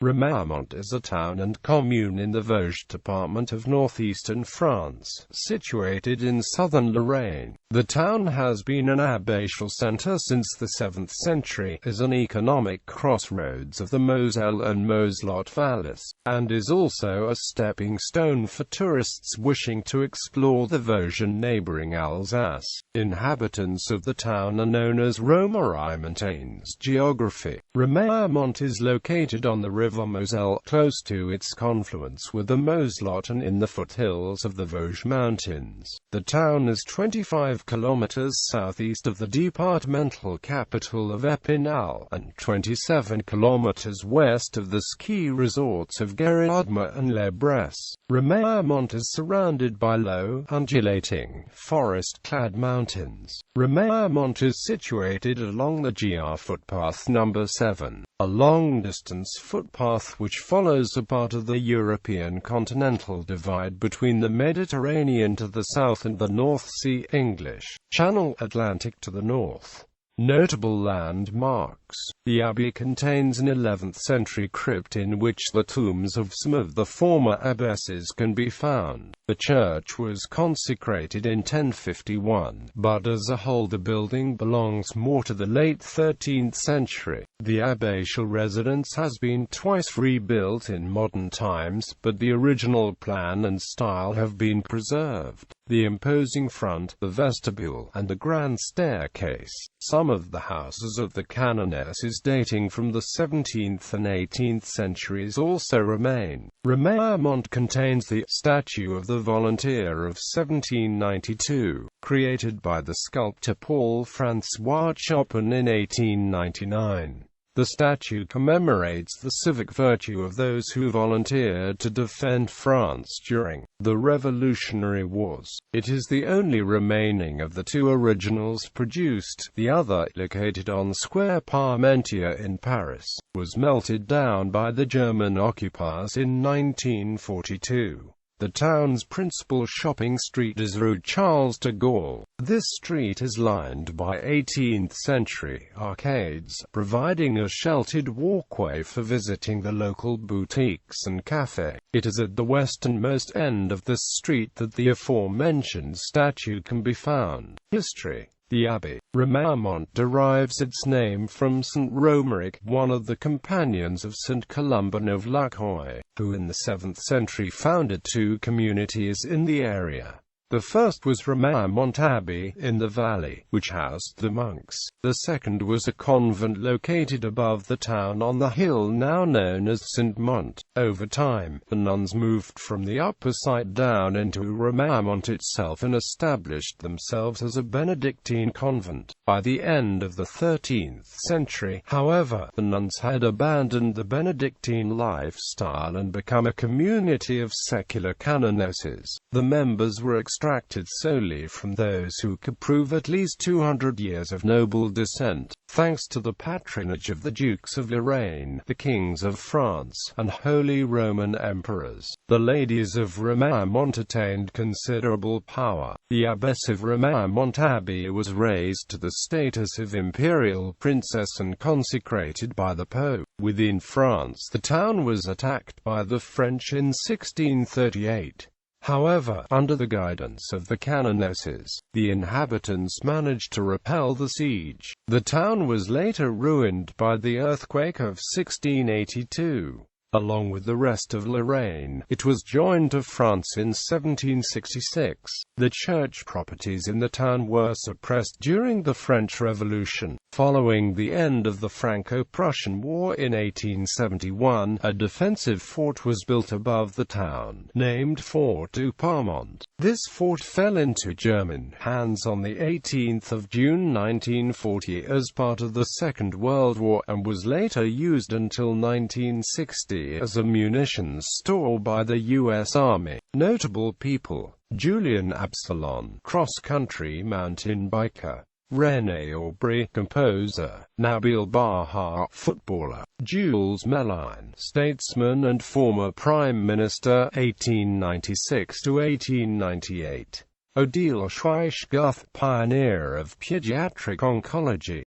Remiremont is a town and commune in the Vosges department of northeastern France, situated in southern Lorraine. The town has been an abbatial centre since the 7th century, is an economic crossroads of the Moselle and Moselotte valleys, and is also a stepping stone for tourists wishing to explore the Vosges and neighbouring Alsace. Inhabitants of the town are known as Romarimontains. Geography. Remiremont is located on the river Moselle, close to its confluence with the Moselotte and in the foothills of the Vosges Mountains. The town is 25 kilometers southeast of the departmental capital of Epinal, and 27 kilometers west of the ski resorts of Guéridme and Les Bresses. Remiremont is surrounded by low, undulating, forest-clad mountains. Remiremont is situated along the GR footpath number 7, a long-distance footpath which follows a part of the European continental divide between the Mediterranean to the south and the North Sea English Channel Atlantic to the north. Notable landmarks. The abbey contains an 11th-century crypt in which the tombs of some of the former abbesses can be found. The church was consecrated in 1051, but as a whole the building belongs more to the late 13th century. The abbatial residence has been twice rebuilt in modern times, but the original plan and style have been preserved. The imposing front, the vestibule, and the grand staircase, some of the houses of the canonesses dating from the 17th and 18th centuries also remain. Remiremont contains the statue of the volunteer of 1792, created by the sculptor Paul-François Chopin in 1899. The statue commemorates the civic virtue of those who volunteered to defend France during the Revolutionary Wars. It is the only remaining of the two originals produced. The other, located on Square Parmentier in Paris, was melted down by the German occupiers in 1942. The town's principal shopping street is Rue Charles de Gaulle. This street is lined by 18th-century arcades, providing a sheltered walkway for visiting the local boutiques and café. It is at the westernmost end of this street that the aforementioned statue can be found. History. The abbey, Remiremont, derives its name from Saint Romaric, one of the companions of Saint Columban of Lacroix, who in the 7th century founded two communities in the area. The first was Remiremont Abbey, in the valley, which housed the monks. The second was a convent located above the town on the hill now known as Saint-Mont. Over time, the nuns moved from the upper site down into Remiremont itself and established themselves as a Benedictine convent. By the end of the 13th century, however, the nuns had abandoned the Benedictine lifestyle and become a community of secular canonesses. The members were extracted solely from those who could prove at least 200 years of noble descent, thanks to the patronage of the Dukes of Lorraine, the Kings of France, and Holy Roman Emperors. The ladies of Remiremont attained considerable power. The abbess of Remiremont Abbey was raised to the status of imperial princess and consecrated by the Pope. Within France, the town was attacked by the French in 1638. However, under the guidance of the canonesses, the inhabitants managed to repel the siege. The town was later ruined by the earthquake of 1682. Along with the rest of Lorraine, it was joined to France in 1766. The church properties in the town were suppressed during the French Revolution. Following the end of the Franco-Prussian War in 1871, a defensive fort was built above the town, named Fort du Parmont. This fort fell into German hands on the 18th of June 1940 as part of the Second World War, and was later used until 1960 as a munitions store by the U.S. Army. Notable people: Julien Absalon, cross-country mountain biker; René Aubry, composer; Nabil Baha, footballer; Jules Méline, statesman and former Prime Minister, 1896 to 1898; Odile Schweich-Guth, pioneer of pediatric oncology.